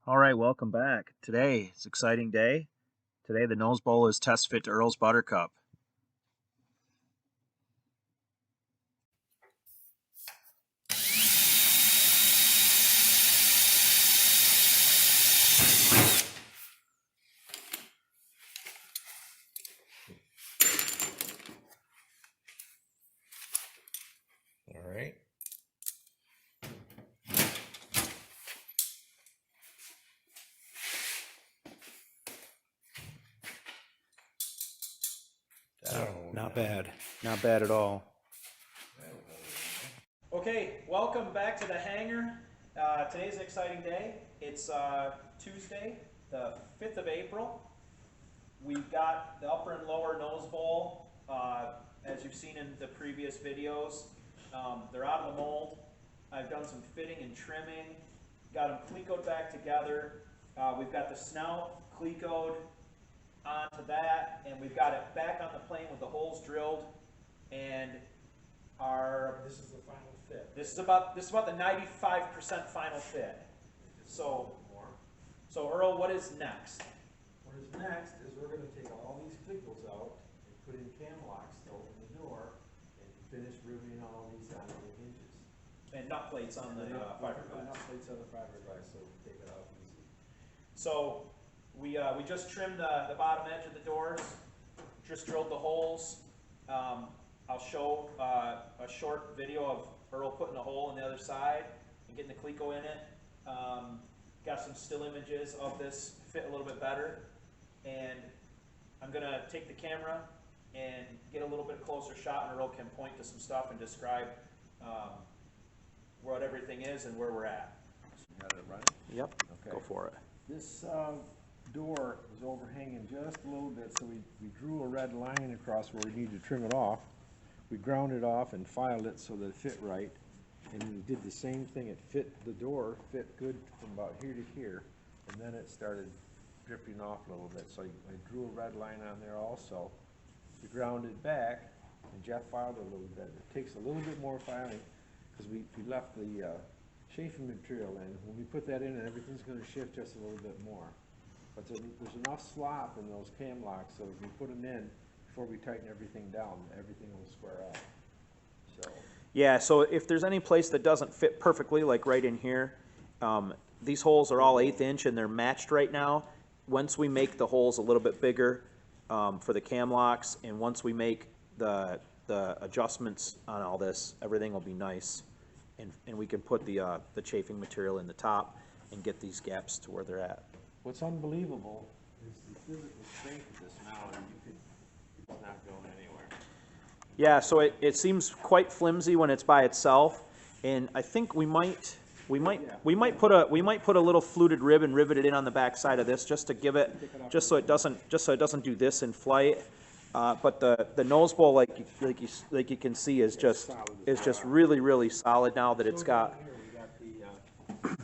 All right, welcome back. Today, it's an exciting day. Today, the nose bowl is test fit to Earl's Buttercup. All right. Not bad. Not bad at all. Okay, welcome back to the hangar. Today's an exciting day. It's Tuesday, the 5th of April. We've got the upper and lower nose bowl, as you've seen in the previous videos. They're out of the mold. I've done some fitting and trimming, got them clecoed back together. We've got the snout clecoed onto that, and we've got it back on the plane with the holes drilled, and This is the final fit. this is about the 95% final fit. So Earl, what is next? What is next is we're gonna take all these clicos out and put in cam locks to open the door and finish riveting all these on the hinges. And nut plates on the fiberglass. Nut plates on the fiberglass, so we take it off easy. So we just trimmed the bottom edge of the doors, just drilled the holes. I'll show a short video of Earl putting a hole in the other side and getting the cleco in it. Got some still images of this fit a little bit better. And I'm gonna take the camera and get a little bit closer shot, and Earl can point to some stuff and describe what everything is and where we're at. You got it running? Yep, Okay. go for it. This door was overhanging just a little bit, so we drew a red line across where we need to trim it off. We ground it off and filed it so that it fit right. And we did the same thing. It fit, the door fit good from about here to here. And then it started dripping off a little bit. So I drew a red line on there also. We ground it back, and Jeff filed it a little bit. It takes a little bit more filing because we left the chafing material in. When we put that in, everything's going to shift just a little bit more. But there's enough slop in those cam locks, so if we put them in before we tighten everything down, everything will square up. So. Yeah, so if there's any place that doesn't fit perfectly, like right in here, these holes are all 1/8 inch and they're matched right now. Once we make the holes a little bit bigger for the cam locks, and once we make the adjustments on all this, everything will be nice. And we can put the chafing material in the top and get these gaps to where they're at. What's unbelievable is the physical strength of this now, and it's not going anywhere. Yeah, so it seems quite flimsy when it's by itself, and I think we might put a little fluted rib and rivet it in on the back side of this just to give it, just so it doesn't do this in flight. But the nose bowl, like you can see, is just really solid now that it's got. Here we got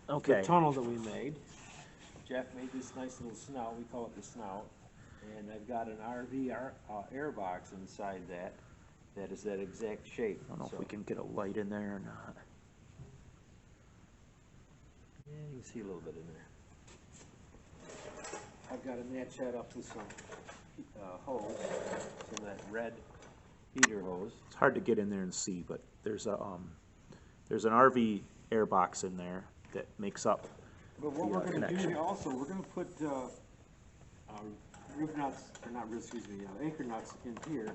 the Okay. tunnel that we made. Jeff made this nice little snout. We call it the snout. And I've got an RV air box inside that is that exact shape. I don't know if we can get a light in there or not. Yeah, you can see a little bit in there. I've got to match that up with some hose, some of that red heater hose. It's hard to get in there and see, but there's an RV air box in there that makes up. But what the we're going to do connection. here also, we're going to put rib nuts, or not ribs, excuse me, anchor nuts in here,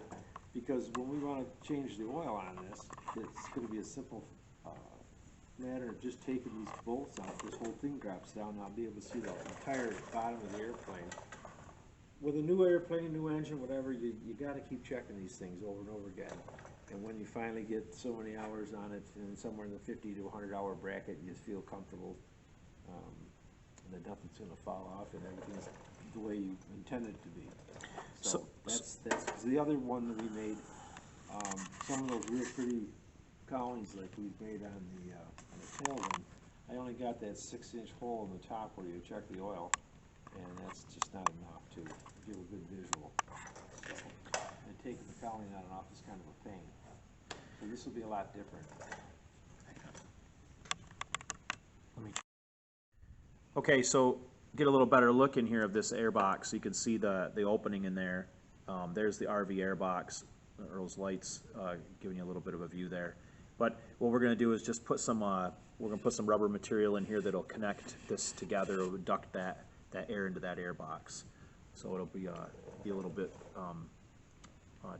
because when we want to change the oil on this, it's going to be a simple matter of just taking these bolts out. This whole thing drops down, and I'll be able to see the entire bottom of the airplane. With a new airplane, new engine, whatever, you got to keep checking these things over and over again. And when you finally get so many hours on it, and somewhere in the 50 to 100 hour bracket, you just feel comfortable that nothing's going to fall off and everything's the way you intend it to be. So that's the other one that we made. Some of those real pretty cowlings like we made on the tail one. I only got that 6-inch hole in the top where you check the oil, and that's just not enough to give a good visual. So, and taking the cowling on and off is kind of a pain. So this will be a lot different. Okay, so get a little better look in here of this air box, so you can see the opening in there. There's the RV air box, Earl's lights, giving you a little bit of a view there. But what we're gonna do is just put some, we're gonna put some rubber material in here that'll connect this together, it'll duct that air into that air box. So it'll be a little bit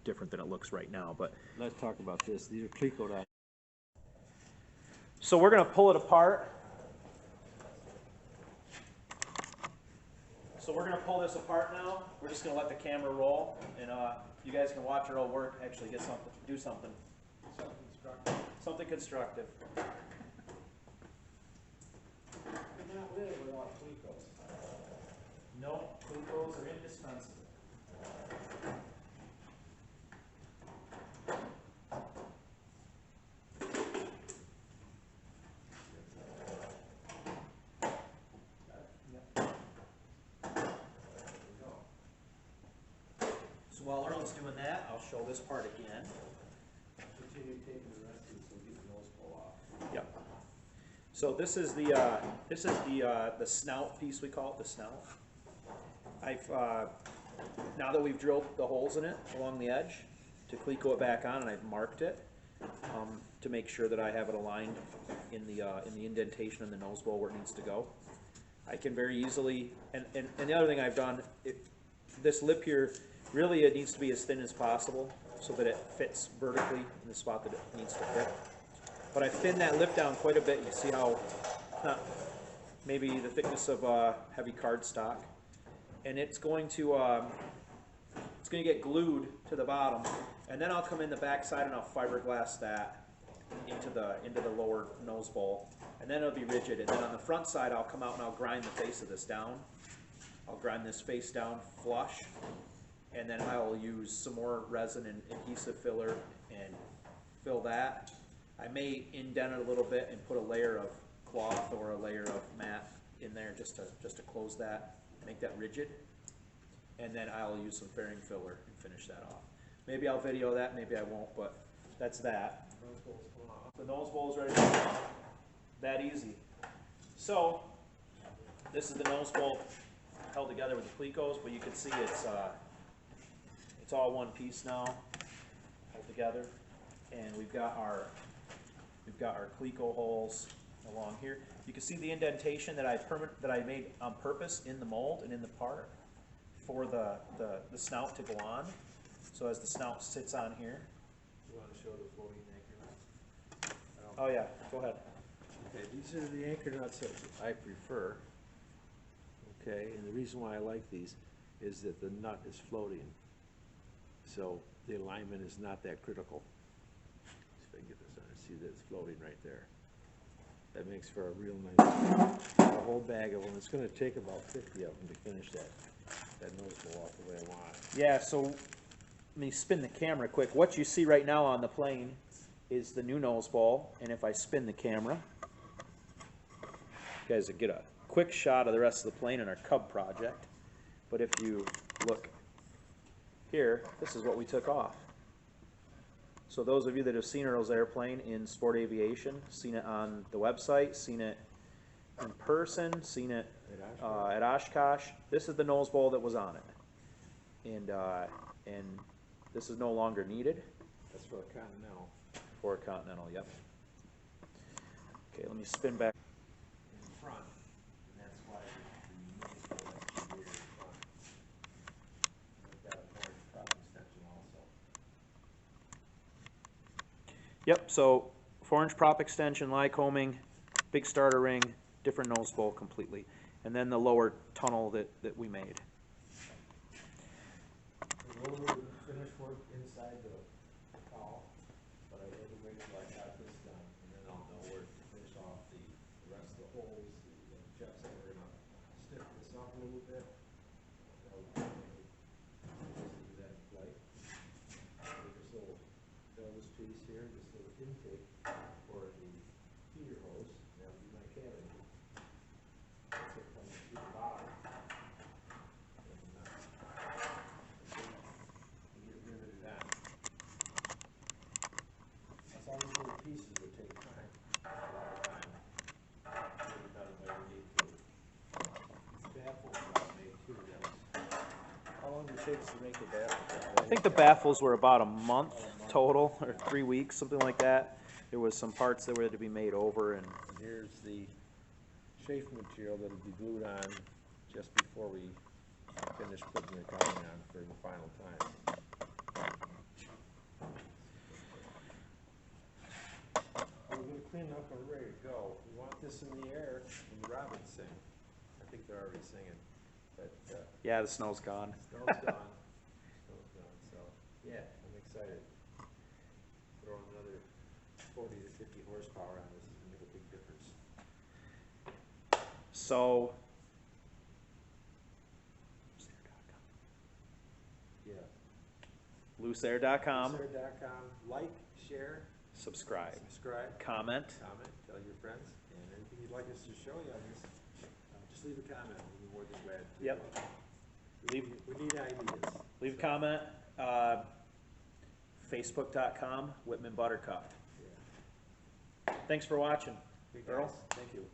different than it looks right now, but. Let's talk about this. These are Cleco dot. So we're gonna pull it apart. So we're gonna pull this apart now. We're just gonna let the camera roll, and you guys can watch Earl work. Actually, get something, do something. Something constructive. Something constructive. Could not live without Clecos. No, Clecos are indispensable. So while Earl's doing that, I'll show this part again. Continue taking the rest of this and get the nose pull off. Yep. So this is the snout piece, we call it the snout. I've now that we've drilled the holes in it along the edge to Cleco it back on, and I've marked it to make sure that I have it aligned in the indentation in the nose bowl where it needs to go. I can very easily, and the other thing I've done, this lip here, really it needs to be as thin as possible so that it fits vertically in the spot that it needs to fit. But I thinned that lip down quite a bit. You see how maybe the thickness of heavy cardstock, and it's going to get glued to the bottom, and then I'll come in the back side and I'll fiberglass that into the lower nose bowl, and then it'll be rigid. And then on the front side, I'll come out and I'll grind the face of this down. I'll grind this face down flush, and then I'll use some more resin and adhesive filler and fill that. I may indent it a little bit and put a layer of cloth or a layer of mat in there just to close that, make that rigid. And then I'll use some fairing filler and finish that off. Maybe I'll video that, maybe I won't, but that's that. The nose bowl is ready to go. That easy. So this is the nose bowl held together with the Clecos, but you can see it's all one piece now, held together, and we've got our Cleco holes along here. You can see the indentation that I made on purpose in the mold and in the part for the snout to go on. So as the snout sits on here. You want to show the floating anchor nuts? Oh yeah, go ahead. Okay, these are the anchor nuts that I prefer. Okay, and the reason why I like these is that the nut is floating. So the alignment is not that critical. See if I can get this on. See that it's floating right there. That makes for a real nice, a whole bag of them. It's going to take about 50 of them to finish that nose bowl off the way I want it. Yeah, so let me spin the camera quick. What you see right now on the plane is the new nose bowl, and if I spin the camera, you guys will get a quick shot of the rest of the plane in our Cub project. But if you look here, this is what we took off. So those of you that have seen Earl's airplane in Sport Aviation, seen it on the website, seen it in person, seen it at Oshkosh, this is the nose bowl that was on it. And this is no longer needed. That's for a Continental. For a Continental, yep. Okay, let me spin back. In front, and that's why the nose bowl has to be in front. I've got a more prop extension also. Yep, so 4-inch prop extension, Lycoming, big starter ring, different nose bowl completely. And then the lower tunnel that we made. A little bit of finish work inside the cowl, but I had to wait till I got this done, and then I'll know where to finish off the rest of the holes. Jeff said we're gonna stiffen this up a little bit. That'll do that in flight. Take this little Elvis piece here, this little intake for the heater hose. That'll be my cabin. That's it comes to the bottom. And, takes to make the baffles? I think the baffles were about a month total, or 3 weeks, something like that. There was some parts that were to be made over, and Here's the chafe material that'll be glued on just before we finish putting the coating on for the final time. We're gonna clean up and we're ready to go. We want this in the air when the robins sing. I think they're already singing, but yeah, the snow's gone. snow's gone. Snow's gone, so yeah, I'm excited. Throw another 40 to 50 horsepower on this is gonna make a big difference. So, Yeah. looseair.com, Looseair.com. Like, share, subscribe, subscribe, comment. tell your friends, and anything you'd like us to show you on this, just leave a comment. We'll be more than glad to. Yep. We need ideas. Leave a comment. Facebook.com, Whitman Buttercup. Yeah. Thanks for watching. Hey, Earl? guys, thank you.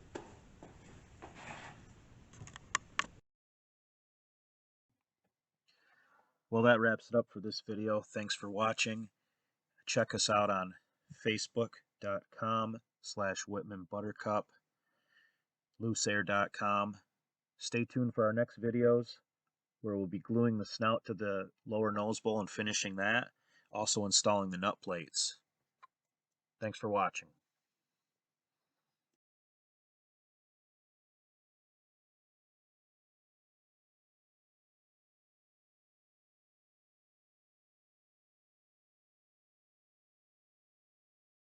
Well, that wraps it up for this video. Thanks for watching. Check us out on Facebook.com/Whitman Buttercup, looseair.com. Stay tuned for our next videos, where we'll be gluing the snout to the lower nose bowl and finishing that. Also installing the nut plates. Thanks for watching.